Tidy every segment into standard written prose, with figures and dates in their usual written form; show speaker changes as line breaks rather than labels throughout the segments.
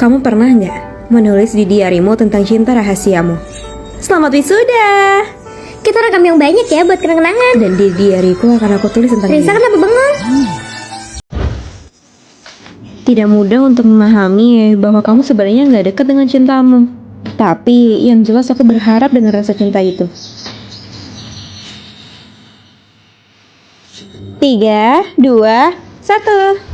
Kamu pernah nggak menulis di diarimu tentang cinta rahasiamu? Selamat wisuda!
Kita rekam yang banyak ya buat kenang-kenangan.
Dan di diariku akan aku tulis tentang
Risa
dia.
kenapa bengong?
Tidak mudah untuk memahami bahwa kamu sebenarnya nggak dekat dengan cintamu. Tapi yang jelas aku berharap dengan rasa cinta itu. 3, 2, 1.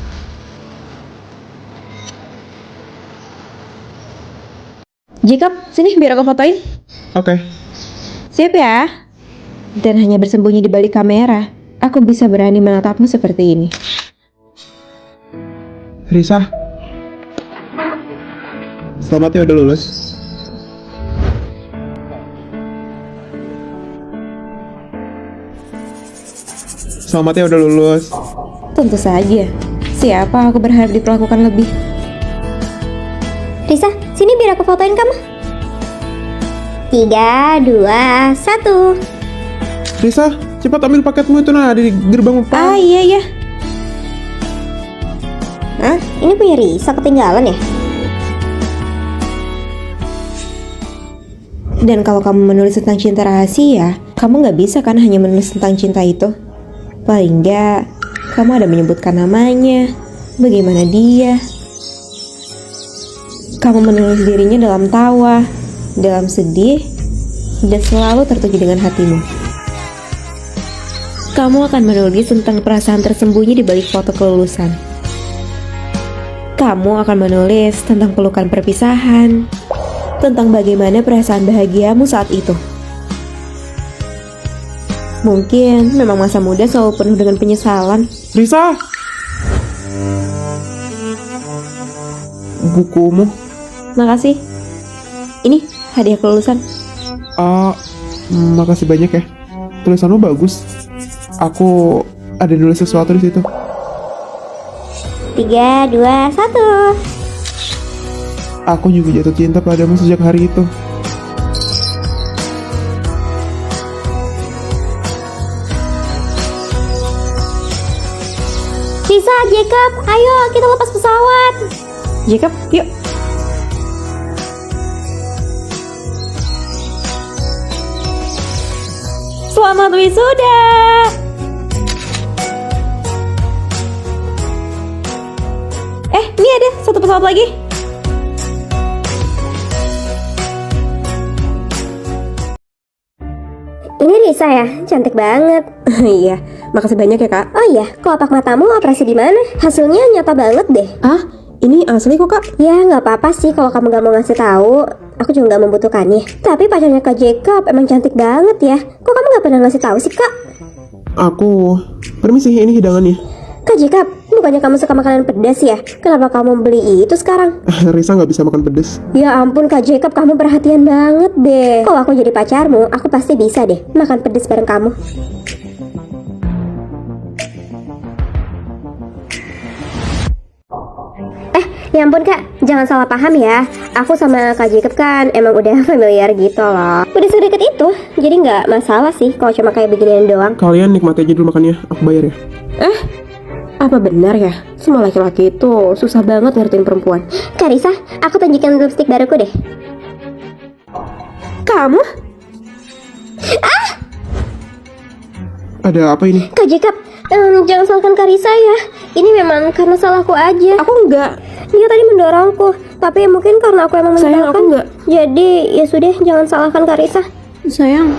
Jacob, sini biar aku fotoin.
Oke.
Siap ya? Dan hanya bersembunyi di balik kamera, aku bisa berani menatapmu seperti ini.
Risa. Selamat ya udah lulus. Selamat ya udah lulus.
Tentu saja. Siapa aku berharap diperlakukan lebih?
Risa, sini biar aku fotoin kamu. 3, 2, 1.
Risa, cepat ambil paketmu itu nah di gerbang depan.
Iya.
Hah? Ini punya Risa ketinggalan ya?
Dan kalau kamu menulis tentang cinta rahasia, kamu nggak bisa kan hanya menulis tentang cinta itu? Paling nggak, kamu ada menyebutkan namanya, bagaimana dia. Kamu menulis dirinya dalam tawa, dalam sedih, dan selalu tertuju dengan hatimu. Kamu akan menulis tentang perasaan tersembunyi di balik foto kelulusan. Kamu akan menulis tentang pelukan perpisahan, tentang bagaimana perasaan bahagiamu saat itu. Mungkin memang masa muda selalu penuh dengan penyesalan.
Risa. Bukumu.
Makasih. Ini hadiah kelulusan.
Makasih banyak ya. Tulisanmu bagus. Aku ada nulis sesuatu di situ.
3, 2, 1.
Aku juga jatuh cinta padamu sejak hari itu.
Risa, Jacob, ayo kita lepas pesawat.
Jacob, yuk. Selamat wisuda. Ini ada satu pesawat lagi.
Ini Risa ya, cantik banget.
Iya, makasih banyak ya kak.
Oh iya, kelopak matamu operasi di mana? Hasilnya nyata banget deh.
Ah, ini asli kok kak.
Ya nggak apa-apa sih kalau kamu gak mau ngasih tahu. Aku juga nggak membutuhkannya. Tapi pacarnya Kak Jacob emang cantik banget ya. Kok kamu nggak pernah ngasih tahu sih Kak?
Aku permisi, ini hidangannya.
Kak Jacob, bukannya kamu suka makanan pedas ya? Kenapa kamu beli itu sekarang?
Risa nggak bisa makan pedes.
Ya ampun Kak Jacob, kamu perhatian banget deh. Kalau aku jadi pacarmu, aku pasti bisa deh makan pedas bareng kamu. Ya ampun Kak, jangan salah paham ya. Aku sama Kak Jacob kan emang udah familiar gitu loh. Udah sedekat itu, jadi nggak masalah sih kalau cuma kayak beginian doang.
Kalian nikmati aja dulu makannya, aku bayar ya.
Apa benar ya? Semua laki-laki itu susah banget ngertiin perempuan.
Kak Risa, aku tunjukin lipstick baruku deh.
Kamu?
Ada apa ini?
Kak Jacob, jangan salahkan Kak Risa ya. Ini memang karena salahku aja.
Aku enggak.
Dia tadi mendorongku, tapi mungkin karena aku emang
Sayang,
mendorongkan.
aku enggak.
Jadi ya sudah, jangan salahkan Kak Risa.
Sayang.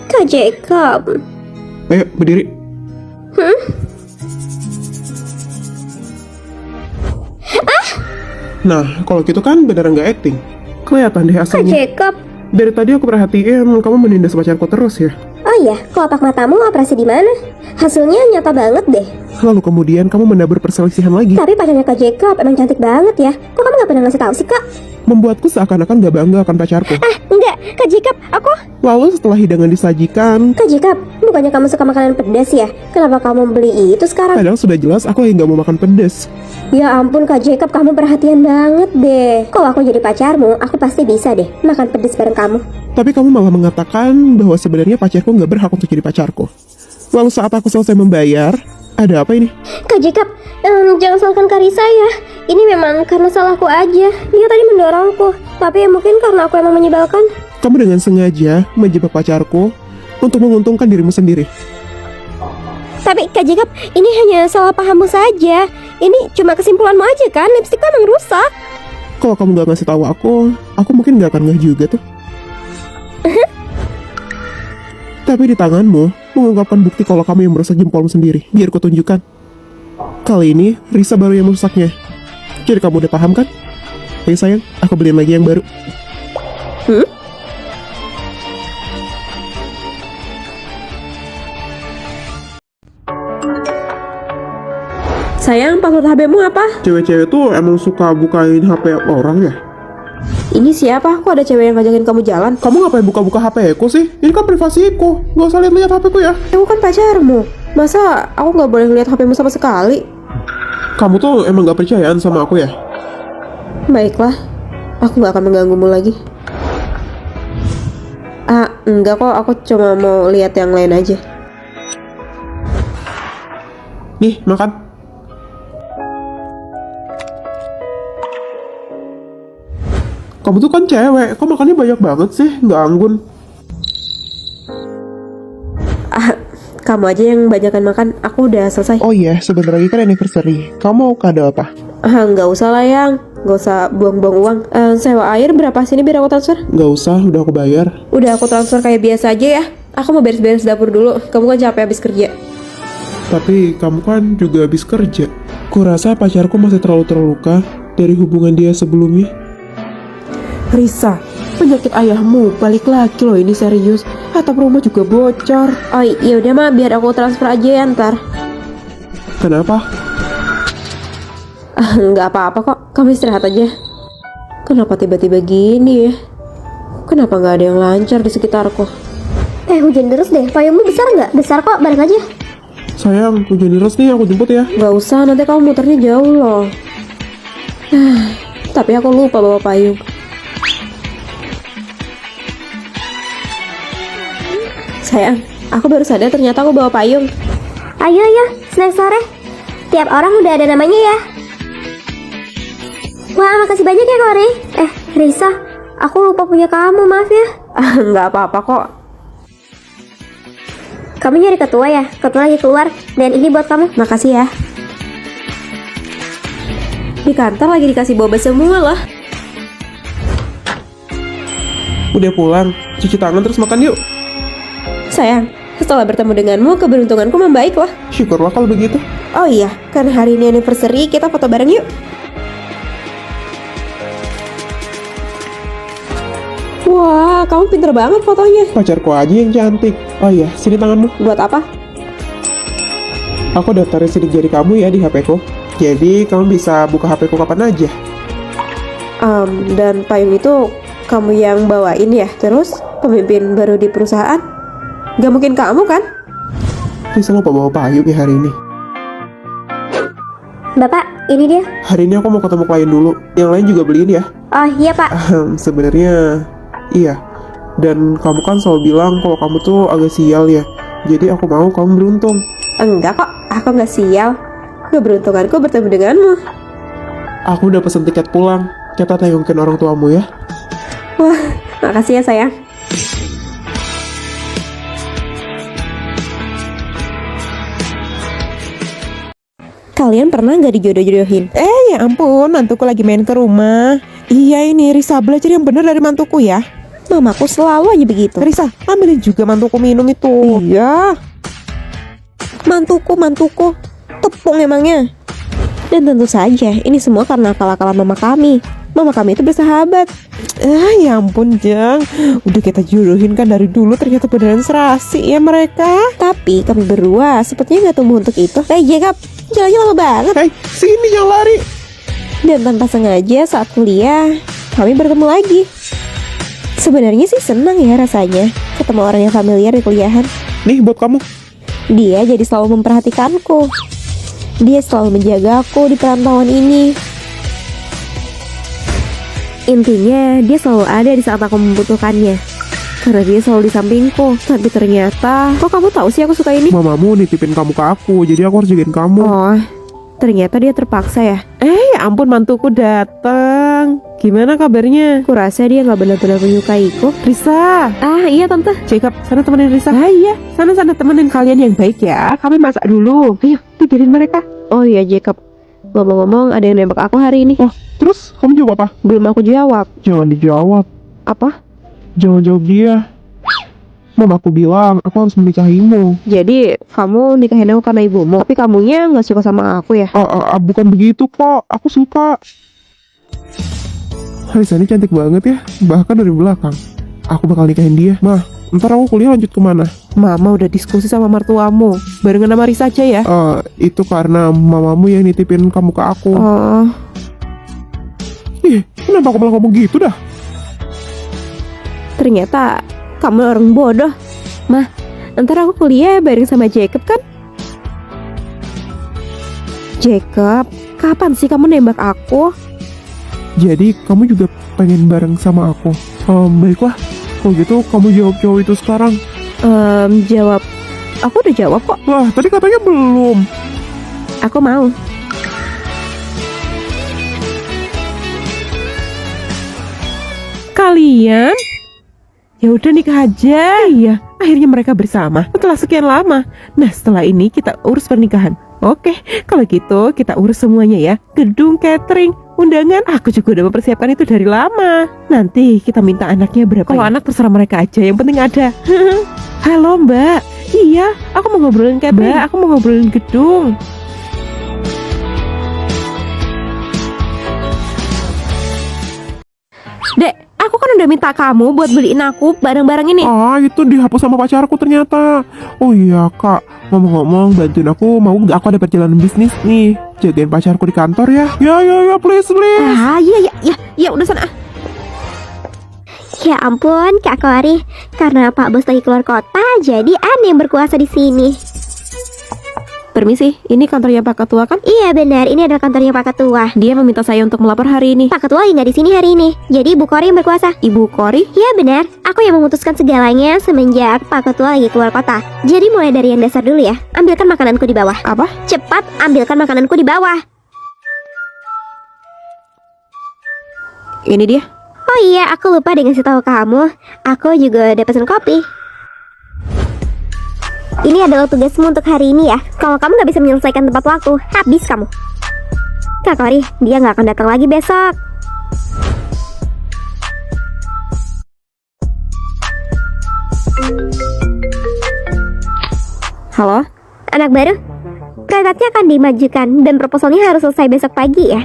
Kak Jacob.
Ayo, berdiri. Nah, kalau gitu kan beneran nggak acting. Kelihatan deh
Kak
aslinya.
Jacob.
Dari tadi aku perhatiin kamu menindas pacarku terus ya.
Oh iya, kelopak matamu operasi di mana? Hasilnya nyata banget deh.
Lalu kemudian kamu menabur perselisihan lagi.
Tapi pacarnya Kak Jacob emang cantik banget ya. Kok kamu gak pernah ngasih tahu sih Kak?
Membuatku seakan-akan gak bangga akan pacarku.
Enggak, Kak Jacob, aku...
Lalu setelah hidangan disajikan,
Kak Jacob, bukannya kamu suka makanan pedas ya? Kenapa kamu beli itu sekarang?
padahal sudah jelas aku yang gak mau makan pedas.
Ya ampun Kak Jacob, kamu perhatian banget deh. Kalau aku jadi pacarmu, aku pasti bisa deh makan pedas bareng kamu.
Tapi kamu malah mengatakan bahwa sebenarnya pacarku gak berhak untuk jadi pacarku. Lalu saat aku selesai membayar, ada apa ini?
Kak Jacob, jangan salahkan Kak Risa ya. Ini memang karena salahku aja. Dia tadi mendorongku, tapi mungkin karena aku emang menyebalkan.
Kamu dengan sengaja menjebak pacarku untuk menguntungkan dirimu sendiri.
Tapi Kak Jacob, ini hanya salah pahammu saja. Ini cuma kesimpulanmu aja kan, lipstikku emang rusak.
Kalau kamu gak ngasih tahu aku mungkin gak akan ngeh juga tuh. Tapi di tanganmu mengungkapkan bukti kalau kamu yang merusak jempolmu sendiri. Biar ku tunjukkan. Kali ini Risa baru yang merusaknya. Jadi kamu udah paham kan? Ayo sayang, aku beliin lagi yang baru.
Sayang, password HP-mu apa?
Cewek-cewek tuh emang suka bukain HP orang ya?
Ini siapa? Kok ada cewek yang ngajakin kamu jalan?
Kamu ngapain buka-buka HP ku sih? Ini kan privasiku. Gak usah lihat-lihat HP ku ya.
Aku kan pacarmu. Masa aku nggak boleh lihat HP-mu sama sekali?
Kamu tuh emang gak percayaan sama aku ya?
Baiklah, aku nggak akan mengganggumu lagi. Enggak kok, aku cuma mau lihat yang lain aja.
Nih, makan. Kamu tuh kan cewek, kok makannya banyak banget sih? Nggak anggun.
Kamu aja yang banyakan makan, aku udah selesai.
Oh iya, sebentar lagi kan anniversary. Kamu mau kado apa?
Nggak usah lah yang, nggak usah buang-buang uang. Sewa air berapa sini biar aku transfer?
Nggak usah, udah aku bayar.
Udah aku transfer kayak biasa aja ya. Aku mau beres-beres dapur dulu, kamu kan capek habis kerja.
Tapi kamu kan juga habis kerja. Kurasa pacarku masih terlalu terluka dari hubungan dia sebelumnya.
Risa, penyakit ayahmu balik lagi loh, ini serius. Atap rumah juga bocor. Oh iya udah mah, biar aku transfer aja ya ntar.
Kenapa?
Nggak apa-apa kok, kamu istirahat aja. Kenapa tiba-tiba gini ya? Kenapa nggak ada yang lancar di sekitarku?
Hujan deras deh, payungmu besar nggak? Besar kok, balik aja.
Sayang, hujan deras nih, aku jemput ya.
Nggak usah, nanti kamu muternya jauh loh. Tapi aku lupa bawa payung. Sayang, aku baru sadar ternyata aku bawa payung.
Ayo ya, snack sore. Tiap orang udah ada namanya ya. Wah, makasih banyak ya Kori. Risa, aku lupa punya kamu, maaf ya.
Nggak apa-apa kok.
Kamu nyari ketua ya? Ketua lagi keluar, dan ini buat kamu.
Makasih ya. Di kantor lagi dikasih boba semua loh.
Udah pulang, cuci tangan terus makan yuk.
Sayang, setelah bertemu denganmu, keberuntunganku membaik loh.
Syukurlah kalau begitu.
Oh iya, karena hari ini anniversary, kita foto bareng yuk. Wah, kamu pinter banget fotonya.
Pacarku aja yang cantik. Oh iya, sini tanganmu.
Buat apa?
Aku daftarin sidik jari kamu ya di HP ku. Jadi kamu bisa buka HP ku kapan aja.
Dan payung itu kamu yang bawain ya? Terus, pemimpin baru di perusahaan? Gak mungkin kamu kan?
Risa lupa bawa payung ya hari ini.
Bapak, ini dia.
Hari ini aku mau ketemu klien dulu. Yang lain juga beliin ya.
Oh iya Pak.
Sebenarnya iya. Dan kamu kan selalu bilang kalau kamu tuh agak sial ya. Jadi aku mau kamu beruntung.
Enggak kok, aku nggak sial. Keberuntunganku bertemu denganmu.
Aku udah pesen tiket pulang. Kita tengokin orang tuamu ya.
Wah, makasih ya sayang. Kalian pernah nggak dijodoh-jodohin?
Ya ampun, mantuku lagi main ke rumah. Iya ini, Risa belajar yang benar dari mantuku ya.
Mamaku selalu aja begitu.
Risa, ambilin juga mantuku minum itu.
Iya. Mantuku. Tepung emangnya. Dan tentu saja, ini semua karena akal-akalan mama kami. Mama kami itu bersahabat.
Ya ampun Jeng, udah kita jodohin kan dari dulu, ternyata beneran serasi ya mereka.
Tapi kami berdua sepertinya nggak tumbuh untuk itu. Jacob, jalannya lama banget.
Hei, sini yang lari.
Dan tanpa sengaja saat kuliah, kami bertemu lagi. Sebenarnya sih senang ya rasanya ketemu orang yang familiar di kuliahan.
Nih buat kamu.
Dia jadi selalu memperhatikanku. Dia selalu menjagaku di perantauan ini. Intinya, dia selalu ada di saat aku membutuhkannya. Karena dia selalu di sampingku. Tapi ternyata, kok kamu tahu sih aku suka ini?
Mamamu nitipin kamu ke aku, jadi aku harus jagain kamu.
Oh, ternyata dia terpaksa ya.
Ya Ya ampun, mantuku datang. Gimana kabarnya?
Kurasa dia nggak benar-benar menyukaiku.
Risa.
Ah iya tante.
Jacob, sana temenin Risa. Ah iya, sana temenin kalian yang baik ya. Kami masak dulu. Ayo, tidurin mereka.
Oh iya Jacob. Ngomong-ngomong ada yang nembak aku hari ini.
Oh, terus kamu jawab apa?
Belum aku jawab.
Jangan dijawab.
Apa?
Jangan jawab dia. Mamaku bilang aku harus menikahimu.
Jadi kamu nikahin aku karena ibumu. Tapi kamunya nggak suka sama aku ya?
Bukan begitu kok. Aku suka. Risa ini cantik banget ya. Bahkan dari belakang. Aku bakal nikahin dia. Mah, ntar aku kuliah lanjut kemana?
Mama udah diskusi sama mertuamu. Barengan sama Risa aja ya.
Itu karena mamamu yang nitipin kamu ke aku.
Oh.
Kenapa aku malah ngomong gitu dah?
Ternyata kamu orang bodoh. Mah, ntar aku kuliah bareng sama Jacob kan? Jacob, kapan sih kamu nembak aku?
Jadi kamu juga pengen bareng sama aku? Baiklah. Kalau gitu kamu jawab cowok itu sekarang.
Jawab. Aku udah jawab kok.
Wah, tadi katanya belum.
Aku mau.
Kalian? Ya udah nikah aja. Iya, akhirnya mereka bersama setelah sekian lama. Nah, setelah ini kita urus pernikahan. Oke, kalau gitu kita urus semuanya ya. Gedung, catering, undangan. Aku juga udah mempersiapkan itu dari lama. Nanti kita minta anaknya berapa. Kalau anak terserah mereka aja, yang penting ada. Halo Mbak. Iya, aku mau ngobrolin catering. Mbak, aku mau ngobrolin gedung.
Dek, aku kan udah minta kamu buat beliin aku barang-barang ini.
Itu dihapus sama pacarku ternyata. Oh iya kak, ngomong-ngomong bantuin aku, mau nggak aku ada perjalanan bisnis nih. Jagain pacarku di kantor ya. Ya, please.
Ya udah sana.
Ya ampun, Kak Kori. Karena Pak Bos lagi keluar kota, jadi aneh yang berkuasa di sini.
Permisi, ini kantornya Pak Ketua kan?
Iya benar, ini adalah kantornya Pak Ketua.
Dia meminta saya untuk melapor hari ini.
Pak Ketua lagi nggak di sini hari ini, jadi Ibu Kori yang berkuasa.
Ibu Kori?
Iya benar, aku yang memutuskan segalanya semenjak Pak Ketua lagi keluar kota. Jadi mulai dari yang dasar dulu ya. Ambilkan makananku di bawah.
Apa?
Cepat, ambilkan makananku di bawah.
Ini dia.
Oh iya, aku lupa deh ngasih tahu kamu. Aku juga udah pesen kopi. Ini adalah tugasmu untuk hari ini ya. Kalau kamu nggak bisa menyelesaikan tepat waktu, habis kamu. Kak Kori, dia nggak akan datang lagi besok.
Halo?
Anak baru, proyeknya akan dimajukan dan proposalnya harus selesai besok pagi ya.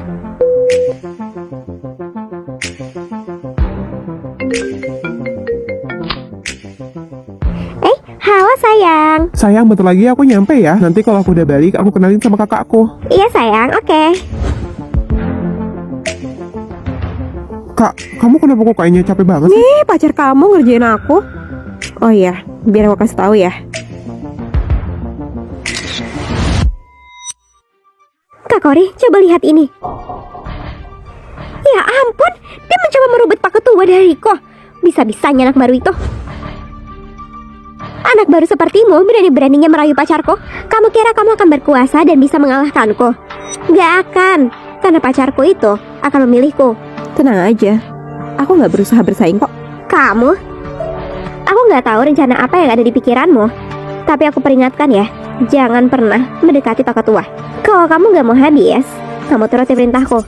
Halo sayang.
Sayang, bentar lagi aku nyampe ya. Nanti kalau aku udah balik, aku kenalin sama kakakku.
Iya sayang, oke.
Kak, kamu kenapa kok kayaknya capek banget sih?
Pacar kamu ngerjain aku. Oh iya, biar aku kasih tahu ya.
Kak Kori, coba lihat ini. Ya ampun, dia mencoba merebut Pak Ketua dariku. Bisa-bisanya anak baru itu. Anak baru sepertimu berani-beraninya merayu pacarku. Kamu kira kamu akan berkuasa dan bisa mengalahkanku? Gak akan, karena pacarku itu akan memilihku.
Tenang aja, aku nggak berusaha bersaing kok.
Kamu? Aku nggak tahu rencana apa yang ada di pikiranmu. Tapi aku peringatkan ya, jangan pernah mendekati Pak Ketua. Kalau kamu nggak mau habis, kamu turuti perintahku.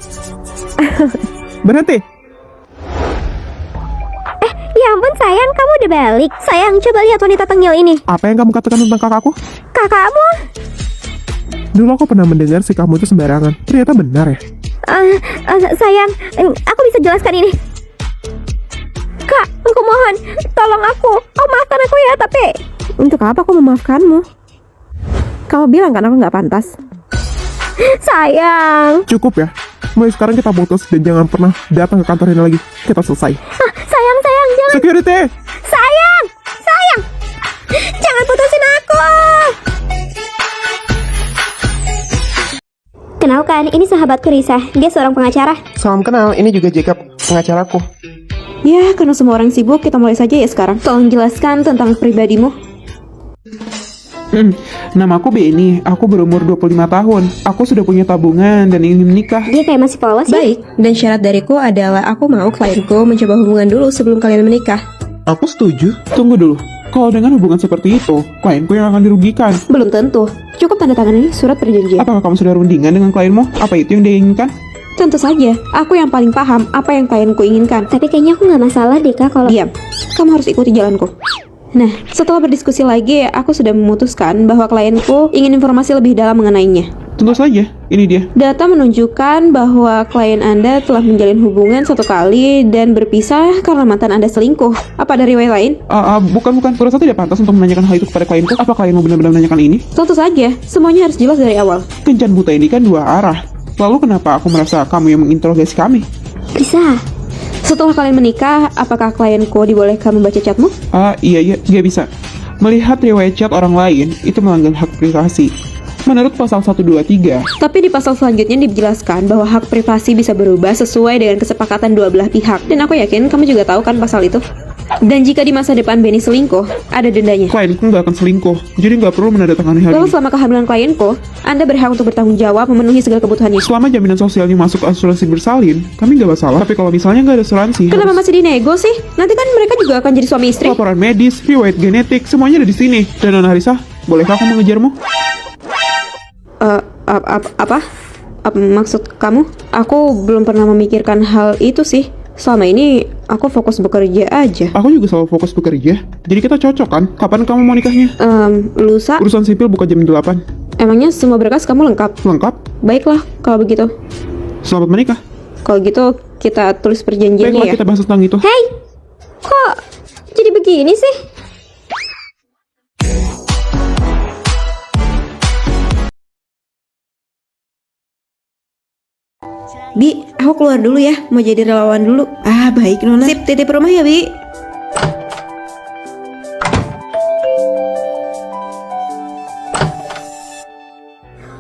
Berhenti.
Ya ampun sayang, kamu udah balik. Sayang, coba lihat wanita tengil ini.
Apa yang kamu katakan tentang kakakku?
Kakakmu?
Dulu aku pernah mendengar si kamu itu sembarangan. Ternyata benar ya?
Sayang, aku bisa jelaskan ini. Kak, aku mohon, tolong aku. Oh, maafkan aku ya, tapi...
Untuk apa aku memaafkanmu? Kamu bilang kan aku nggak pantas.
Sayang.
Cukup ya. Mulai sekarang kita putus dan jangan pernah datang ke kantor ini lagi. Kita selesai.
Sayang, jangan.
Security.
Sayang. Jangan putusin aku. Kenalkan, ini sahabatku Risa. Dia seorang pengacara.
Salam kenal, ini juga Jacob, pengacaraku.
Ya, karena semua orang sibuk, kita mulai saja ya sekarang. Tolong jelaskan tentang pribadimu.
Nama aku Benny, aku berumur 25 tahun. Aku sudah punya tabungan dan ingin menikah.
Dia kayak masih polos ya?
Baik, dan syarat dariku adalah aku mau klienku mencoba hubungan dulu sebelum kalian menikah.
Aku setuju.
Tunggu dulu, kalau dengan hubungan seperti itu, klienku yang akan dirugikan.
Belum tentu. Cukup tanda tangan ini surat perjanjian.
Apakah kamu sudah rundingan dengan klienmu? Apa itu yang dia inginkan?
Tentu saja, aku yang paling paham apa yang klienku inginkan.
Tapi kayaknya aku nggak masalah deh kak kalau...
Diam, kamu harus ikuti jalanku. Nah, setelah berdiskusi lagi, aku sudah memutuskan bahwa klienku ingin informasi lebih dalam mengenainya.
Tentu saja, ini dia.
Data menunjukkan bahwa klien Anda telah menjalin hubungan 1 kali dan berpisah karena mantan Anda selingkuh. Apa ada riwayat lain?
Bukan. Kurasa tidak pantas untuk menanyakan hal itu kepada klienku. Apa klienmu benar-benar menanyakan ini?
Tentu saja, semuanya harus jelas dari awal.
Kencan buta ini kan 2 arah. Lalu kenapa aku merasa kamu yang menginterogasi kami?
Bisa.
Setelah kalian menikah, apakah klienku dibolehkan membaca chatmu?
Iya, dia bisa. Melihat riwayat chat orang lain, itu melanggar hak privasi. Menurut pasal 123,
Tapi di pasal selanjutnya dijelaskan bahwa hak privasi bisa berubah sesuai dengan kesepakatan dua belah pihak. Dan aku yakin kamu juga tahu kan pasal itu. Dan jika di masa depan Benny selingkuh, ada dendanya.
klienku nggak akan selingkuh, jadi nggak perlu menandatangani hal
Lalu
ini.
selama kehamilan klienku, Anda berhak untuk bertanggung jawab memenuhi segala kebutuhannya.
Selama jaminan sosialnya masuk asuransi bersalin, kami nggak masalah. Tapi kalau misalnya nggak ada asuransi,
Kenapa masih dinego sih? Nanti kan mereka juga akan jadi suami istri.
laporan medis, riwayat genetik, semuanya ada di sini. Dan Nona Risa, bolehkah aku mengejarmu?
Apa? Maksud kamu? Aku belum pernah memikirkan hal itu sih. Selama ini aku fokus bekerja aja.
Aku juga selalu fokus bekerja, jadi kita cocok kan? Kapan kamu mau nikahnya?
Lusa,
Urusan sipil buka jam 8.
emangnya semua berkas kamu lengkap?
Lengkap?
Baiklah, kalau begitu.
Selamat menikah.
Kalau gitu, kita tulis perjanjiannya
Baiklah,
ya.
kita bahas tentang itu.
Hei, kok jadi begini sih?
Bi, aku keluar dulu ya, mau jadi relawan dulu.
Baik Nona.
Sip, titip rumah ya, Bi.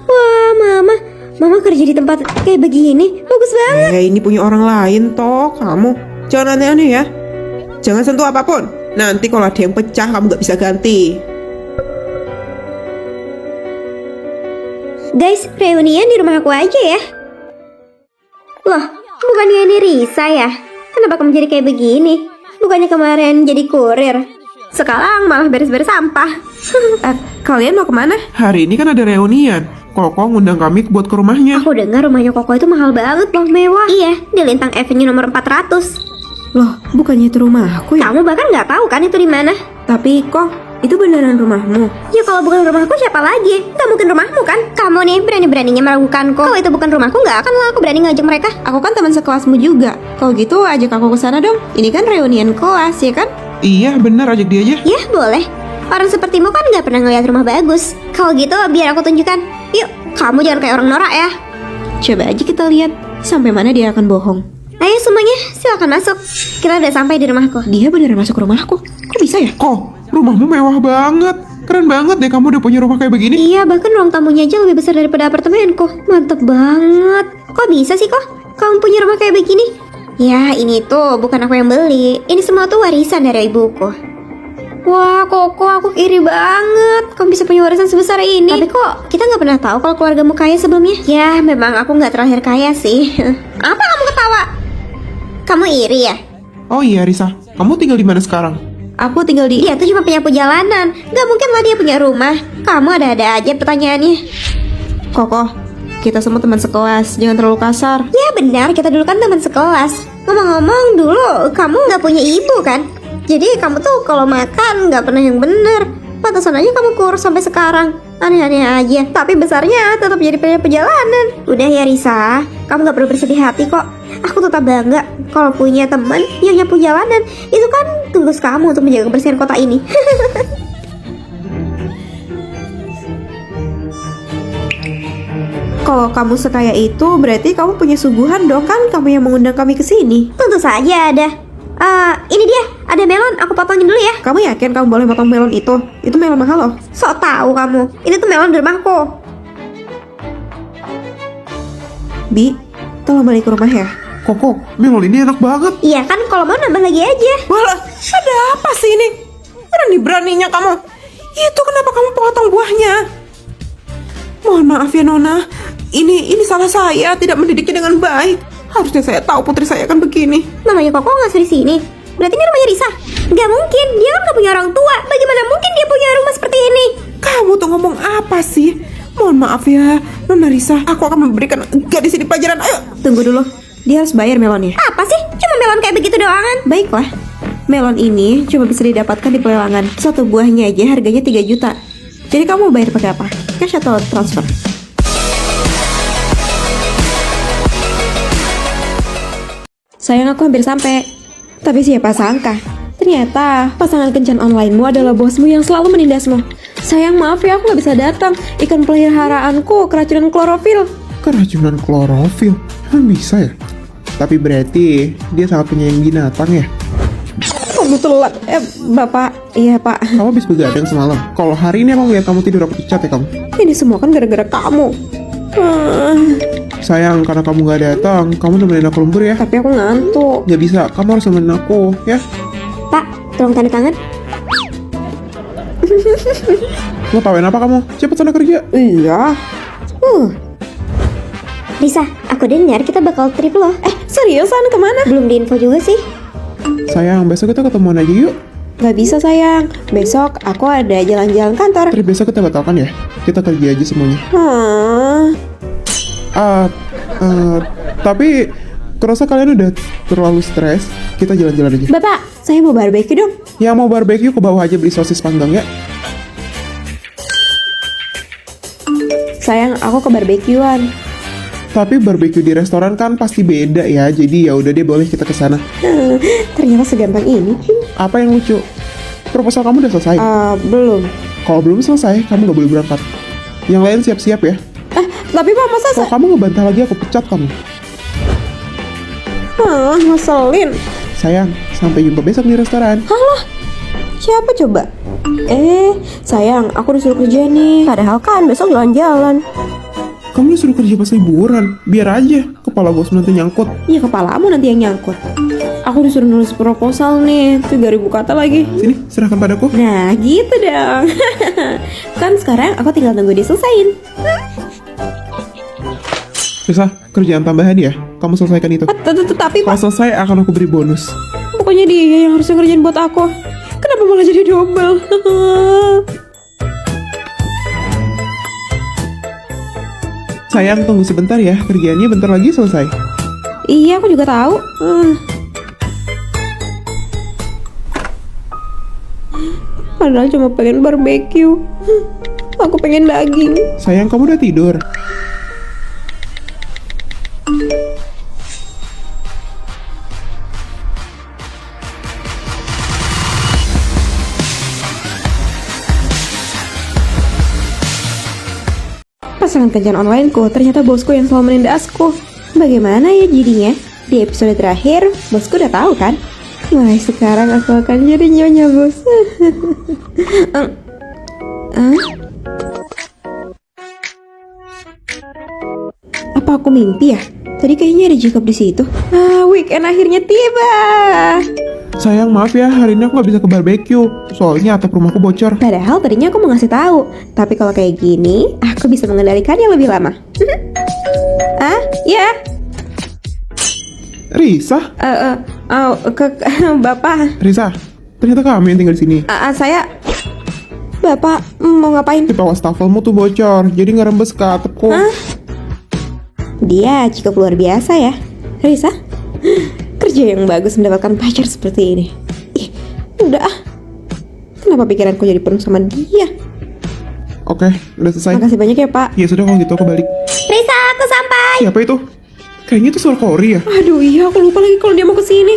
Wah, Mama kerja di tempat kayak begini, bagus banget.
Ini punya orang lain toh, kamu. Jangan aneh-aneh ya. Jangan sentuh apapun. Nanti kalau ada yang pecah kamu gak bisa ganti.
Guys, reunian di rumah aku aja ya. Loh, bukannya ini Risa ya? Kenapa kamu jadi kayak begini? Bukannya kemarin jadi kurir, sekarang malah beres-beres sampah.
Kalian mau kemana?
Hari ini kan ada reunian. Koko ngundang kami buat ke rumahnya.
Aku dengar rumahnya Koko itu mahal banget loh, mewah. Iya, di Lintang Avenue nomor 400.
Loh, bukannya itu rumahku ya?
Kamu bahkan nggak tahu kan itu di mana?
Tapi kok itu beneran rumahmu?
Ya kalau bukan rumahku siapa lagi? Nggak mungkin rumahmu kan? Kamu nih berani-beraninya meragukanku. Kalau itu bukan rumahku nggak akan lah aku berani ngajak mereka.
Aku kan teman sekelasmu juga. Kalau gitu ajak aku ke sana dong. Ini kan reunian kelas ya kan?
Iya, benar, ajak dia aja.
Ya boleh. Orang sepertimu kan nggak pernah ngeliat rumah bagus. Kalau gitu biar aku tunjukkan. Yuk, kamu jangan kayak orang norak ya.
Coba aja kita lihat sampai mana dia akan bohong.
Ayo semuanya, silakan masuk. Kita udah sampai di rumahku.
Dia beneran masuk rumahku. Kok bisa ya?
Kok, rumahmu mewah banget. Keren banget deh kamu udah punya rumah kayak begini.
Iya, bahkan ruang tamunya aja lebih besar daripada apartemenku. Mantep banget. Kok bisa sih kok? Kamu punya rumah kayak begini? Ya, ini tuh bukan aku yang beli. Ini semua tuh warisan dari ibuku. Wah, Koko, aku iri banget. Kamu bisa punya warisan sebesar ini. Tapi kok kita nggak pernah tahu kalau keluargamu kaya sebelumnya? Ya, memang aku nggak terlahir kaya sih. Apa kamu ketawa? Kamu iri ya?
Oh iya, Risa. Kamu tinggal di mana sekarang?
Aku tinggal di...
Dia tuh cuma penyapu jalanan. Gak mungkin lah dia punya rumah. Kamu ada-ada aja pertanyaannya.
Koko, kita semua teman sekelas. Jangan terlalu kasar.
Ya benar, kita dulu kan teman sekelas. Ngomong-ngomong, dulu kamu nggak punya ibu kan? Jadi kamu tuh kalau makan nggak pernah yang bener. Pantesan aja kamu kurus sampai sekarang. Aneh-aneh aja. Tapi besarnya tetap jadi penyapu jalanan. Udah ya Risa, kamu nggak perlu bersedih hati kok. Aku tetap bangga kalau punya teman yang nyapu jalanan. Itu kan tugas kamu untuk menjaga kebersihan kota ini.
Kalau kamu sekaya itu, berarti kamu punya suguhan dong kan? Kamu yang mengundang kami ke sini.
Tentu saja ada. Ini dia, ada melon. Aku potongin dulu ya.
Kamu yakin kamu boleh potong melon itu? Itu melon mahal loh.
Sok tahu kamu. Ini tuh melon di rumahku.
Bi, tolong balik ke rumah ya.
Koko, melon ini enak banget.
Iya kan, kalau mau nambah lagi aja.
Walah, ada apa sih ini? Berani-beraninya kamu.
Itu kenapa kamu potong buahnya? Mohon maaf ya Nona, ini salah saya, tidak mendidiknya dengan baik. Harusnya saya tahu putri saya akan begini.
Mamanya Koko ngasuh di sini. Berarti ini rumahnya Risa. Gak mungkin, dia kan gak punya orang tua. Bagaimana mungkin dia punya rumah seperti ini?
Kamu tuh ngomong apa sih? Mohon maaf ya, Nona Risa. Aku akan memberikan gadis ini pelajaran. Ayo.
Tunggu dulu, dia harus bayar melonnya.
Apa sih? Cuma melon kayak begitu doangan.
Baiklah, melon ini cuma bisa didapatkan di pelelangan. Satu buahnya aja harganya 3 juta. Jadi kamu bayar pakai apa? Cash atau transfer? Sayang, aku hampir sampai. Tapi siapa sangka, ternyata pasangan kencan onlinemu adalah bosmu yang selalu menindasmu. Sayang, maaf ya, aku gak bisa datang. Ikan peliharaanku keracunan klorofil.
Keracunan klorofil? Emang bisa ya? Tapi berarti dia sangat penyayang binatang ya?
Kamu telat. Bapak. Iya, Pak.
Kamu habis begadang semalam. Kalau hari ini aku lihat kamu tidur aku pecat ya kamu.
Ini semua kan gara-gara kamu.
Sayang, karena kamu gak datang, kamu nemenin aku lembur ya.
Tapi aku ngantuk.
Gak bisa, kamu harus nemenin aku ya.
Pak, tolong tanda tangan.
Mau tawain apa kamu? Cepet sana kerja.
Iya.
Risa, aku dengar kita bakal trip loh.
Seriusan kemana?
Belum diinfo juga sih.
Sayang, besok kita ketemuan aja yuk.
Gak bisa sayang. Besok aku ada jalan-jalan kantor.
Terus besok kita batalkan ya. Kita kerja aja semuanya. Tapi kerasa kalian udah terlalu stres. Kita jalan-jalan aja.
Bapak, saya mau barbeque dong.
Yang mau barbeque ke bawah aja beli sosis panggang ya.
Sayang, aku ke barbekyuan.
Tapi barbeque di restoran kan pasti beda ya. Jadi ya udah deh, boleh kita ke sana.
Ternyata segampang ini.
Apa yang lucu? Proposal kamu udah selesai?
Belum.
Kalau belum selesai, kamu nggak boleh berangkat. Yang lain siap-siap ya.
Tapi Pak, masa
Kalau kamu ngebantah lagi, aku pecat kamu.
ngeselin.
Sayang, sampai jumpa besok di restoran.
Halah, siapa coba? Sayang, aku disuruh kerja nih. Padahal kan besok jalan-jalan.
Kamu disuruh kerja pas liburan. Biar aja, kepala bos nanti nyangkut.
Ya kepalamu nanti yang nyangkut. Aku disuruh nulis proposal nih, 3.000 kata lagi.
Sini, serahkan padaku.
Nah, gitu dong. Kan sekarang aku tinggal nunggu dia selesain.
Bisa, kerjaan tambahan ya. Kamu selesaikan itu.
Tapi Pak,
Kalau selesai, akan aku beri bonus.
pokoknya dia yang harusnya ngerjain buat aku. Kenapa malah jadi double?
Sayang, tunggu sebentar ya. Kerjaannya bentar lagi selesai.
Iya, aku juga tahu. Padahal cuma pengen barbeque. Aku pengen daging.
Sayang, kamu udah tidur.
Pasangan kencan onlineku, ternyata bosku yang selalu menindasku. Bagaimana ya jadinya? Di episode terakhir, bosku udah tahu kan? Mulai sekarang aku akan jadi nyonya bos. Apa aku mimpi ya? Tadi kayaknya ada Jacob di situ. Weekend akhirnya tiba.
Sayang, maaf ya. Hari ini aku nggak bisa ke barbeque. Soalnya atap rumahku bocor.
Padahal tadinya aku mau ngasih tahu, tapi kalau kayak gini, aku bisa mengendalikannya lebih lama. Ya.
Risa?
Bapak.
Risa, ternyata kamu yang tinggal di sini.
Saya. Bapak mau ngapain?
Pipa wastafelmu tuh bocor, jadi ngerembes ke atapku.
Dia cukup luar biasa ya, Risa. Kerja yang bagus mendapatkan pacar seperti ini. Ih, udah ah. Kenapa pikiranku jadi penuh sama dia?
Oke, udah selesai.
Makasih banyak ya Pak.
Ya sudah, kalau gitu aku balik.
Risa, aku sampai.
Siapa itu? Kayaknya itu suara Kori ya.
Aduh iya, aku lupa lagi kalau dia mau kesini.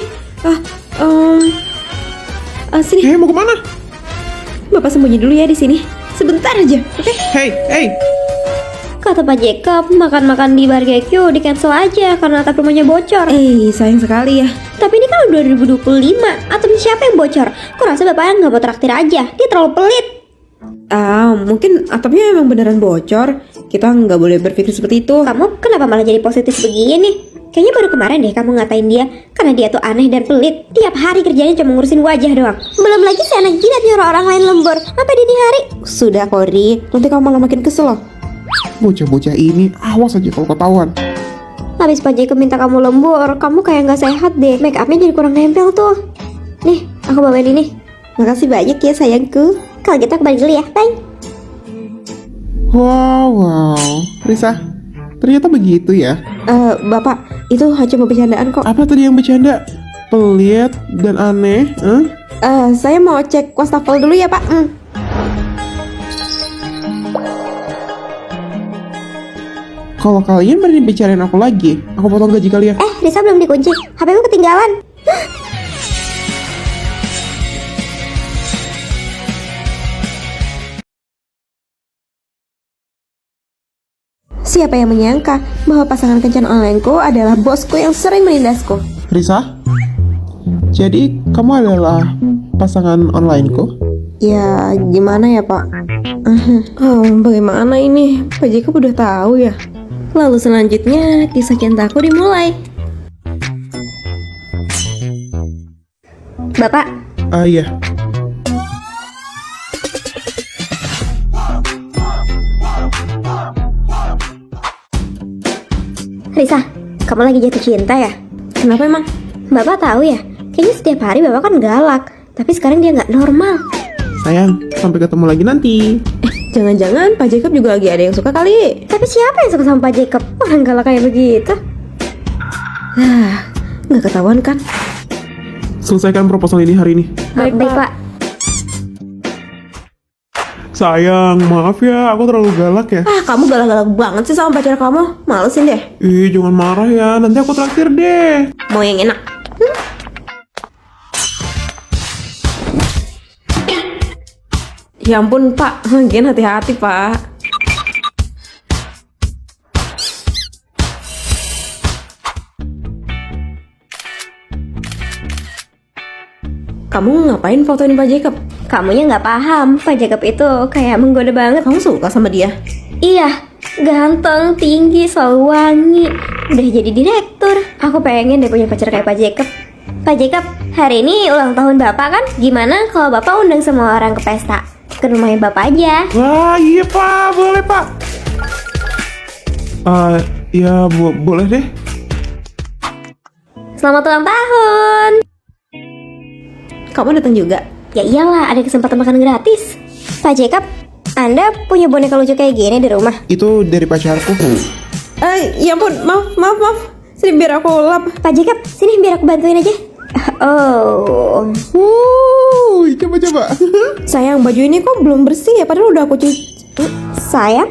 Sini.
Mau kemana?
Bapak sembunyi dulu ya di sini. Sebentar aja, oke?
Hey.
Kata Pak Jacob, makan-makan di barbeque di cancel aja karena atap rumahnya bocor.
Sayang sekali ya.
Tapi ini kan udah 2025, atap siapa yang bocor? Aku rasa bapaknya nggak mau traktir aja, dia terlalu pelit.
Mungkin atapnya emang beneran bocor. Kita nggak boleh berpikir seperti itu.
Kamu kenapa malah jadi positif begini? Kayaknya baru kemarin deh kamu ngatain dia karena dia tuh aneh dan pelit. Tiap hari kerjanya cuma ngurusin wajah doang. Belum lagi si anak jilat nyuruh orang lain lembur sampai dini hari.
Sudah Kori, nanti kamu malah makin kesel loh.
Bocah-bocah ini awas aja kalau ketahuan.
Habis Pak Jacob minta kamu lembur, kamu kayak nggak sehat deh. Make upnya jadi kurang nempel tuh. Nih, aku bawain ini.
Makasih banyak ya sayangku.
Kalau gitu aku balik dulu ya. Bye.
Wow. Risa, ternyata begitu ya.
Bapak, itu cuma bercandaan kok.
Apa tadi yang bercanda? Pelit dan aneh?
Saya mau cek wastafel dulu ya Pak.
Kalau kalian berani bicarain aku lagi, aku potong gaji kalian.
Risa belum dikunci. HP ku ketinggalan.
Siapa yang menyangka bahwa pasangan kencan onlineku adalah bosku yang sering menindasku.
Risa, jadi kamu adalah pasangan onlineku?
Ya, gimana ya Pak? Oh, bagaimana ini? Pak Jacob udah tahu ya. Lalu selanjutnya kisah cintaku dimulai.
Bapak,
Iya.
Risa, kamu lagi jatuh cinta ya?
Kenapa emang?
Bapak tahu ya, kayaknya setiap hari Bapak kan galak. Tapi sekarang dia nggak normal.
Sayang, sampai ketemu lagi nanti.
Jangan-jangan Pak Jacob juga lagi ada yang suka kali.
Tapi siapa yang suka sama Pak Jacob? Orang galak kayak begitu.
Nggak ketahuan kan?
Selesaikan proposal ini hari ini.
Baik, Pak.
Sayang, maaf ya, aku terlalu galak ya.
Kamu galak-galak banget sih sama pacar kamu. Malesin deh.
Ih, jangan marah ya, nanti aku traktir deh.
Mau yang enak. Ya ampun Pak, lagian hati-hati Pak. Kamu ngapain fotoin Pak Jacob?
Kamunya nggak paham, Pak Jacob itu kayak menggoda banget.
Kamu suka sama dia?
Iya, ganteng, tinggi, selalu wangi. Udah jadi direktur. Aku pengen deh punya pacar kayak Pak Jacob. Pak Jacob, hari ini ulang tahun Bapak kan? Gimana kalau Bapak undang semua orang ke pesta? Ke rumahnya Bapak aja.
Wah, iya Pak, boleh Pak. Ya boleh deh.
Selamat ulang tahun.
Kamu datang juga?
Ya iyalah, ada kesempatan makan gratis. Pak Jacob, Anda punya boneka lucu kayak gini di rumah?
Itu dari pacarku.
Ya ampun, maaf. Sini biar aku lap.
Pak Jacob, sini biar aku bantuin aja. Oh,
Coba.
Sayang, baju ini kok belum bersih ya? Padahal udah aku cuci.
sayang.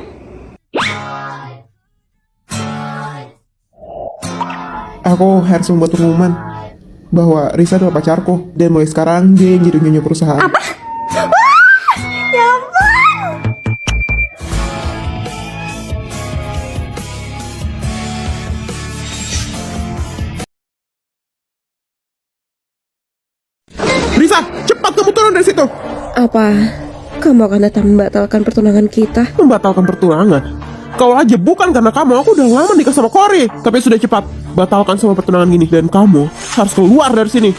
Aku harus membuat pengumuman bahwa Risa adalah pacarku dan mulai sekarang dia yang jadi nyonya perusahaan. Apa?
Ya ampun.
Risa, cepat kamu turun dari situ.
Apa? Kamu akan tetap membatalkan pertunangan kita?
Membatalkan pertunangan? Kalau aja bukan karena kamu, aku udah lama nikah sama Cory. Tapi sudah cepat, batalkan semua pertunangan gini. Dan kamu harus keluar dari sini.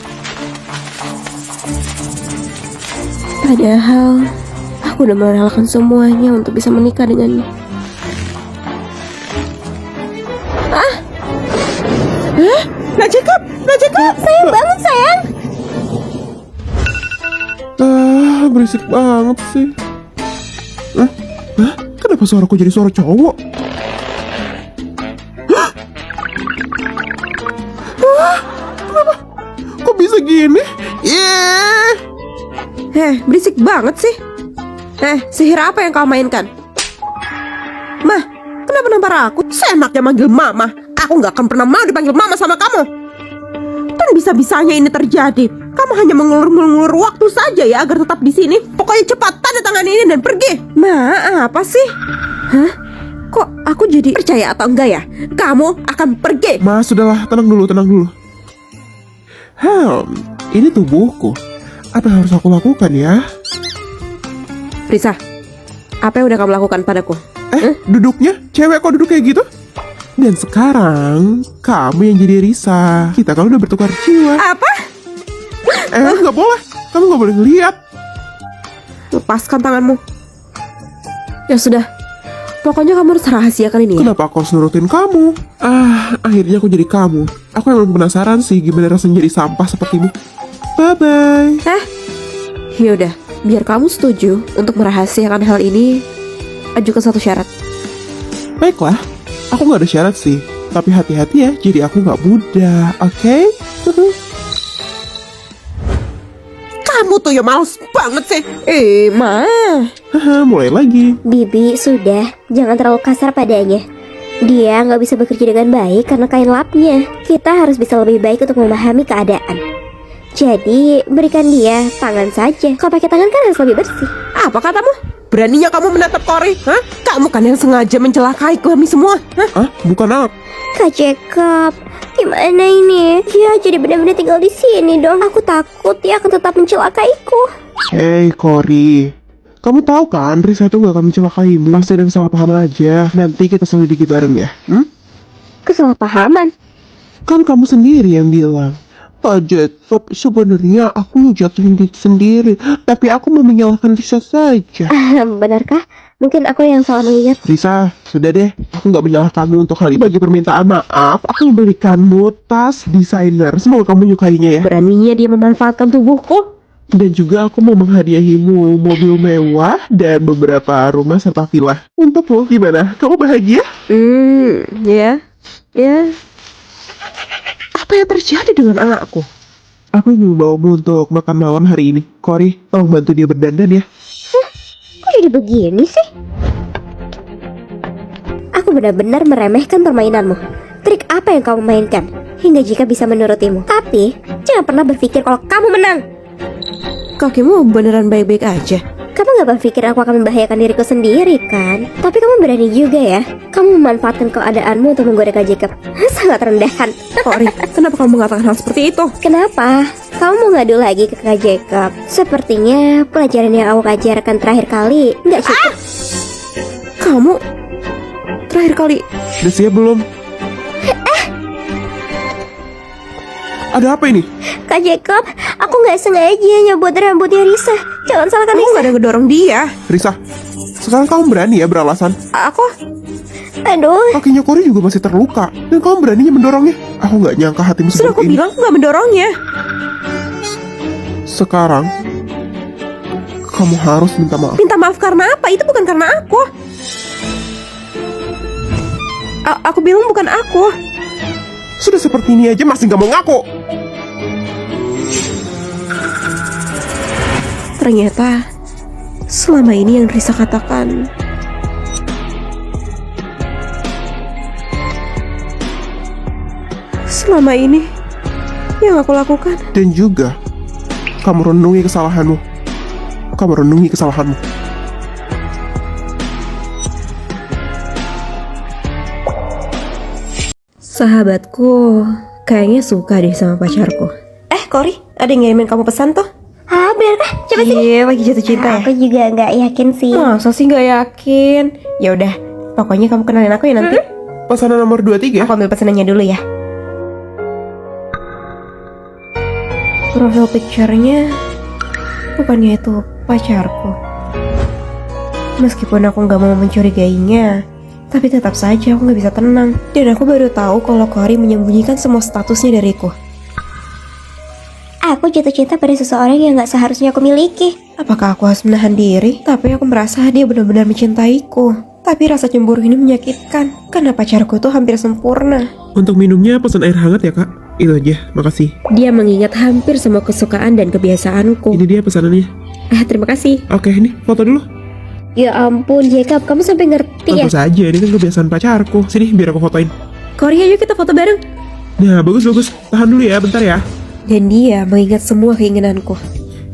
Padahal aku udah merelakan semuanya untuk bisa menikah dengannya.
Nak Jacob.
Sayang banget, sayang.
Berisik banget sih. Kenapa suaraku jadi suara cowok? Kenapa? Kok bisa gini?
Berisik banget sih. Sihir apa yang kau mainkan? Mah, kenapa nampar aku? Seenaknya manggil mama. Aku gak akan pernah mau dipanggil mama sama kamu. Dan bisa-bisanya ini terjadi. Kamu hanya mengulur-ngulur waktu saja ya agar tetap di sini. Pokoknya cepat tanda tangan ini dan pergi. Ma, apa sih? Hah? Kok aku jadi percaya atau enggak ya? Kamu akan pergi.
Mas, sudahlah, tenang dulu. Ini tubuhku. Apa yang harus aku lakukan ya?
Risa, apa yang udah kamu lakukan padaku?
Duduknya? Cewek kok duduk kayak gitu? Dan sekarang kamu yang jadi Risa. Kita kan udah bertukar jiwa.
Apa?
Nggak boleh. Kamu nggak boleh ngeliat.
Lepaskan tanganmu. Ya sudah. Pokoknya kamu harus rahasiakan ini ya.
Kenapa aku harus nurutin kamu? Akhirnya aku jadi kamu. Aku emang penasaran sih gimana rasanya jadi sampah sepertimu. Bye-bye.
Yaudah, biar kamu setuju untuk merahasiakan hal ini, ajukan satu syarat.
Baiklah, aku nggak ada syarat sih. Tapi hati-hati ya, jadi aku nggak muda, oke?
Kamu tuh ya males banget sih.
Ma.
Haha, mulai lagi.
Bibi, sudah, jangan terlalu kasar padanya. Dia nggak bisa bekerja dengan baik karena kain lapnya. Kita harus bisa lebih baik untuk memahami keadaan. Jadi, berikan dia tangan saja. Kalau pakai tangan kan harus lebih bersih.
Apa katamu? Beraninya kamu menatap Cory? Hah? Kamu kan yang sengaja mencelakai kami semua. Hah?
Bukan aku.
Kak Jacob, gimana ini? Dia jadi benar-benar tinggal di sini dong. Aku takut dia akan tetap mencelakaiku.
Hey, Cory. Kamu tahu kan, Risa itu gak akan mencelakaimu. Pasti ada kesalahpahaman aja. Nanti kita selidiki bareng ya.
Kesalahpahaman.
Kan kamu sendiri yang bilang, Pak Jacob, sebenarnya aku jatuhin diri sendiri. Tapi aku mau menyalahkan Risa saja.
Benarkah? Mungkin aku yang salah mengingat.
Risa, sudah deh. Aku gak menyalahkanmu untuk hal ini. Bagi permintaan maaf, aku memberikanmu tas desainer. Semoga kamu menyukainya ya.
Beraninya dia memanfaatkan tubuhku.
Dan juga aku mau menghadiahimu mobil mewah dan beberapa rumah serta villa. Untukmu, gimana? Kamu bahagia?
Ya.
Apa yang terjadi dengan anakku? Aku ingin membawamu untuk makan malam hari ini. Cory, tolong bantu dia berdandan ya.
Kok jadi begini sih? Aku benar-benar meremehkan permainanmu. Trik apa yang kamu mainkan? Hingga jika bisa menurutimu. Tapi, jangan pernah berpikir kalau kamu menang.
Kakimu beneran baik-baik aja.
Kamu gak berpikir aku akan membahayakan diriku sendiri kan? Tapi kamu berani juga ya. Kamu memanfaatkan keadaanmu untuk menggoda Kak Jacob. Sangat rendahan.
Cory, kenapa kamu mengatakan hal seperti itu?
Kenapa? Kamu mau ngadu lagi ke Kak Jacob? Sepertinya pelajaran yang aku ajarkan terakhir kali gak cukup.
Kamu terakhir kali.
Udah siap belum? Ada apa ini?
Kak Jacob, aku gak sengaja nyabut rambutnya Risa. Jangan salahkan
Kamu
Risa.
gak ada ngedorong dia.
Risa, sekarang kamu berani ya beralasan?
Aku
Aduh,
Kakinya Cory juga masih terluka. Dan kamu beraninya mendorongnya? Aku gak nyangka hatimu
sudah
seperti
aku
ini.
bilang aku gak mendorongnya.
Sekarang kamu harus minta maaf.
Minta maaf karena apa? Itu bukan karena aku. Aku bilang bukan aku.
Sudah seperti ini aja masih gak mau ngaku.
Ternyata selama ini yang Risa katakan selama ini yang aku lakukan.
Dan juga kamu renungi kesalahanmu. Kamu renungi kesalahanmu.
Sahabatku kayaknya suka deh sama pacarku.
Cory, ada yang ngirimin kamu pesan tuh?
benarkah? Coba sih.
Iya, lagi jatuh cinta ya.
Aku juga nggak yakin sih.
Masa sih nggak yakin? Ya udah, pokoknya kamu kenalin aku ya nanti.
Pesanan nomor 23.
Aku ambil pesanannya dulu ya. Profil picture-nya bukannya itu pacarku. Meskipun aku nggak mau mencurigainya, tapi tetap saja aku nggak bisa tenang. Dan aku baru tahu kalau Cory menyembunyikan semua statusnya dariku.
Aku jatuh cinta pada seseorang yang gak seharusnya aku miliki.
Apakah aku harus menahan diri? Tapi aku merasa dia benar-benar mencintaiku. Tapi rasa cemburu ini menyakitkan, karena pacarku tuh hampir sempurna.
Untuk minumnya pesan air hangat ya kak. Itu aja, makasih.
Dia mengingat hampir semua kesukaan dan kebiasaanku.
Ini dia pesanannya.
Terima kasih.
Oke, ini foto dulu.
Ya ampun Jacob, kamu sampai ngerti ya?
Tentu saja, ini kan kebiasaan pacarku. Sini, biar aku fotoin.
Cory, ayo kita foto bareng.
Nah, bagus. Tahan dulu ya, bentar ya.
Dan dia mengingat semua keinginanku.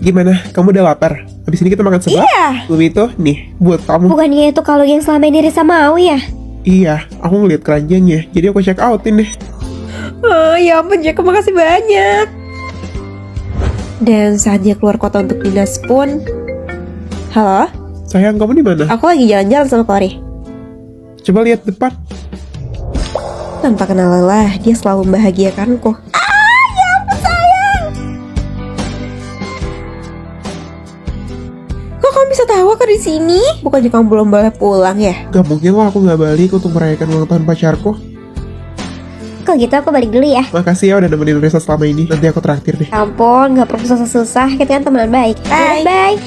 Gimana? Kamu udah lapar? Habis ini kita makan seblak? Iya. Belum itu, nih, buat kamu.
Bukannya itu kalau yang selama ini Risa mau ya?
Iya, aku ngeliat keranjangnya. Jadi aku check outin deh.
Oh ya ampun Jacob, makasih banyak. Dan saat dia keluar kota untuk dinas pun. Halo?
Sayang, kamu di mana?
Aku lagi jalan-jalan sama Cory.
Coba lihat depan.
Tanpa kenal lelah, dia selalu membahagiakanku. Kok kamu bisa tahu aku di sini? Bukannya kamu belum boleh pulang ya?
Gak mungkin lah aku gak balik untuk merayakan ulang tahun pacarku.
Kalau gitu aku balik dulu ya.
Makasih ya udah nemenin Risa selama ini. Nanti aku traktir deh.
Ya ampun, gak perlu susah-susah. Kita kan teman baik.
Bye.
Bye.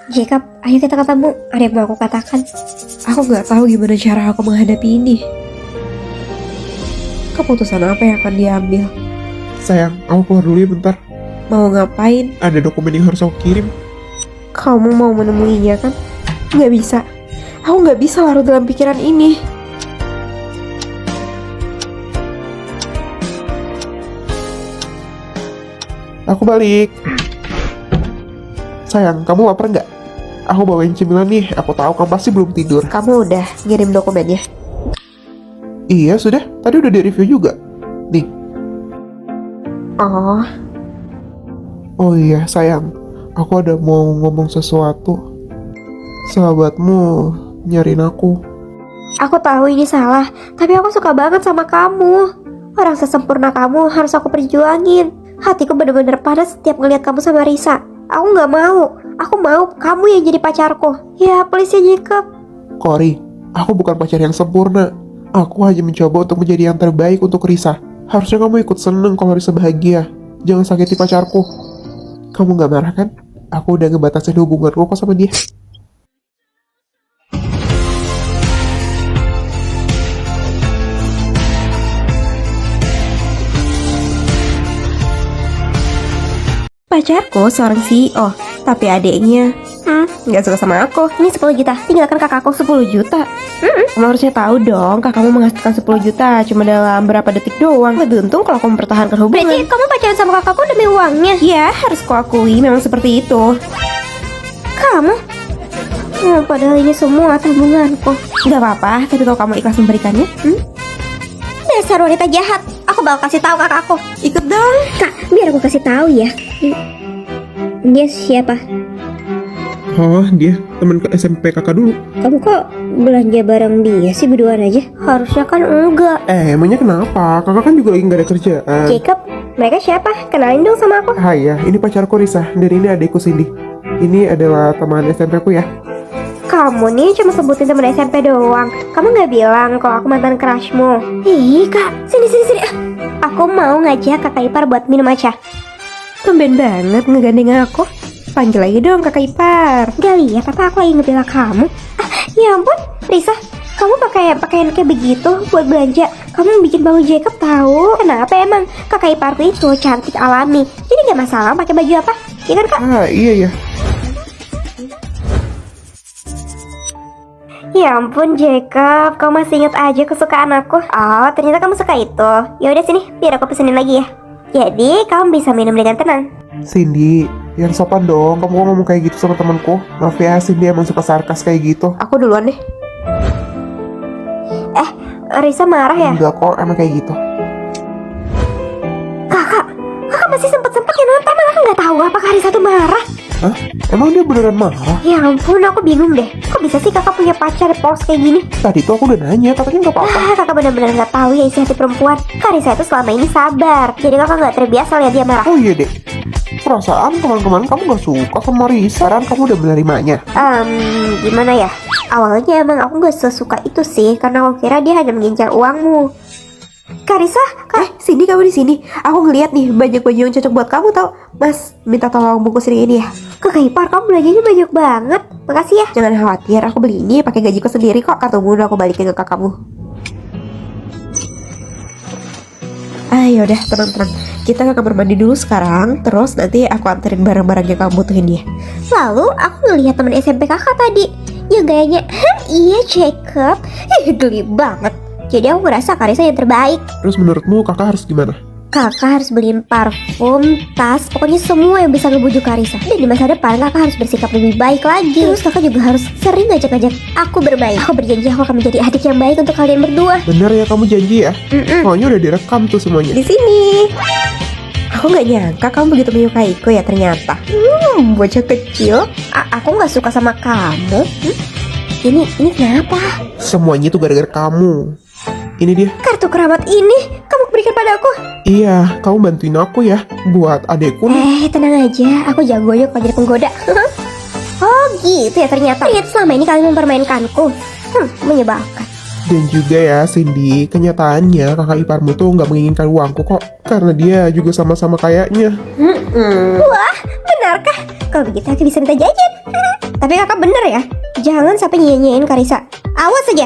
Jacob, ayo kita ketemu. Ada yang mau aku katakan.
Aku nggak tahu gimana cara aku menghadapi ini. Keputusan apa yang akan diambil?
Sayang, aku keluar dulu ya bentar.
Mau ngapain?
Ada dokumen yang harus aku kirim.
Kamu mau menemuinya kan? Nggak bisa. Aku nggak bisa larut dalam pikiran ini.
Aku balik. Sayang, kamu lapar nggak? Aku bawain cemilan nih. Aku tahu kamu pasti belum tidur.
Kamu udah ngirim dokumennya?
Iya, sudah. Tadi udah di-review juga. Nih.
Oh,
Oh iya, sayang. Aku ada mau ngomong sesuatu. Sahabatmu nyariin aku.
Aku tahu ini salah, tapi aku suka banget sama kamu. Orang sesempurna kamu harus aku perjuangin. Hatiku bener-bener panas setiap ngeliat kamu sama Risa. Aku nggak mau. Aku mau kamu yang jadi pacarku. Ya, please ya Jacob.
Cory, aku bukan pacar yang sempurna. Aku hanya mencoba untuk menjadi yang terbaik untuk Risa. Harusnya kamu ikut seneng kalau Risa bahagia. Jangan sakiti pacarku. Kamu gak marah kan? Aku udah ngebatasin hubunganku kok sama dia.
pacarku seorang CEO, tapi adiknya nggak suka sama aku.
Ini 10 juta, tinggalkan kakakku.
10 juta? Kamu harusnya tahu dong, kakakmu menghasilkan 10 juta cuma dalam berapa detik doang. Lebih untung kalau kamu mempertahankan hubungan.
Berarti kamu pacaran sama kakakku demi uangnya?
Ya, harus kuakui memang seperti itu.
Kamu? Padahal ini semua tabunganku.
Gak apa-apa, tapi kalau kamu ikhlas memberikannya,
Dasar wanita jahat. Aku bakal kasih tahu kakakku.
ikut dong.
Kak, biar aku kasih tahu ya. Dia siapa?
Oh, dia teman ke SMP kakak dulu.
Kamu kok belanja bareng dia sih berduaan aja? Harusnya kan enggak.
Emangnya kenapa? Kakak kan juga lagi gak ada kerjaan.
Jacob, mereka siapa? Kenalin dong sama aku.
Hai ya, ini pacarku Risa. Dan ini adikku Cindy. Ini adalah teman SMP ku ya.
Kamu nih cuma sebutin temen SMP doang. Kamu nggak bilang kalau aku mantan crushmu. Ih kak, sini. Aku mau ngajak kakak ipar buat minum matcha.
Tumben banget ngegandeng aku. Panggil lagi dong kakak ipar.
Gak lihat apa aku lagi ngebela kamu? Ya ampun, Risa, kamu pakai pakaian kayak begitu buat belanja. Kamu bikin bau Jacob tahu. Kenapa emang? Kakak iparku itu cantik alami. Jadi gak masalah pakai baju apa? Ya kan kak?
Ah, iya ya.
Ya ampun Jacob, kamu masih ingat aja kesukaan aku. Oh, ternyata kamu suka itu. Ya udah sini, biar aku pesenin lagi ya. Jadi kamu bisa minum dengan tenang.
Cindy, yang sopan dong. Kamu kok ngomong kayak gitu sama temanku. Maaf ya, Cindy emang suka sarkas kayak gitu.
Aku duluan deh.
Risa marah ya?
Enggak kok, emang kayak gitu.
Kakak masih sempet-sempetnya nonton. Aku nggak tahu apakah Risa tuh marah.
Hah? Emang dia beneran marah?
Ya ampun, aku bingung deh. Kok bisa sih kakak punya pacar polos kayak gini?
Tadi tuh aku udah nanya, katanya nggak apa-apa.
Kakak benar-benar nggak tahu ya isi hati perempuan. Kak Risa itu selama ini sabar. Jadi kakak nggak terbiasa lihat dia marah.
Oh iya deh. Perasaan teman-teman kamu gak suka sama Risa, kan kamu udah menerimanya.
Gimana ya? Awalnya emang aku nggak sesuka itu sih, karena aku kira dia hanya mengincar uangmu. Kak Risa,
Cindy kamu di sini. Aku ngeliat nih baju yang cocok buat kamu tau. Mas, minta tolong bungkusin ini ya.
kakak ipar kamu belanjanya banyak banget. Makasih ya.
Jangan khawatir, aku beli ini pakai gajiku sendiri kok. Kartumu udah aku balikin ke kakakmu. Ayo udah tenang-tenang. Kita ke kamar mandi dulu sekarang. Terus nanti aku anterin barang-barang yang kamu butuhin dia.
Lalu aku ngelihat teman SMP kakak tadi yang gayanya, iya Jacob, geli banget. Jadi aku ngerasa Kak Risa yang terbaik.
Terus menurutmu kakak harus gimana?
Kakak harus beliin parfum, tas, pokoknya semua yang bisa ngebujuk Kak Risa. Dan di masa depan kakak harus bersikap lebih baik lagi. Terus kakak juga harus sering ngajak-ngajak aku bermain. Aku berjanji aku akan menjadi adik yang baik untuk kalian berdua.
Bener ya kamu janji ya? Soalnya udah direkam tuh semuanya.
Di sini. Aku nggak nyangka kamu begitu menyukaiku ya ternyata.
Bocah kecil, aku nggak suka sama kamu. Ini kenapa?
Semuanya itu gara-gara kamu. Ini dia.
Kartu keramat ini kamu berikan padaku.
Iya, kamu bantuin aku ya buat adekku nih.
Tenang aja, aku jagonya kalau jadi penggoda. Oh gitu ya ternyata. Ternyata selama ini kalian mempermainkanku. Menyebalkan.
Dan juga ya Cindy, kenyataannya kakak iparmu tuh nggak menginginkan uangku kok. Karena dia juga sama-sama kayaknya.
Wah, benarkah? Kalau begitu aku bisa minta jajan. Tapi kakak bener ya, jangan sampai nyanyiin Karisa. Awas aja,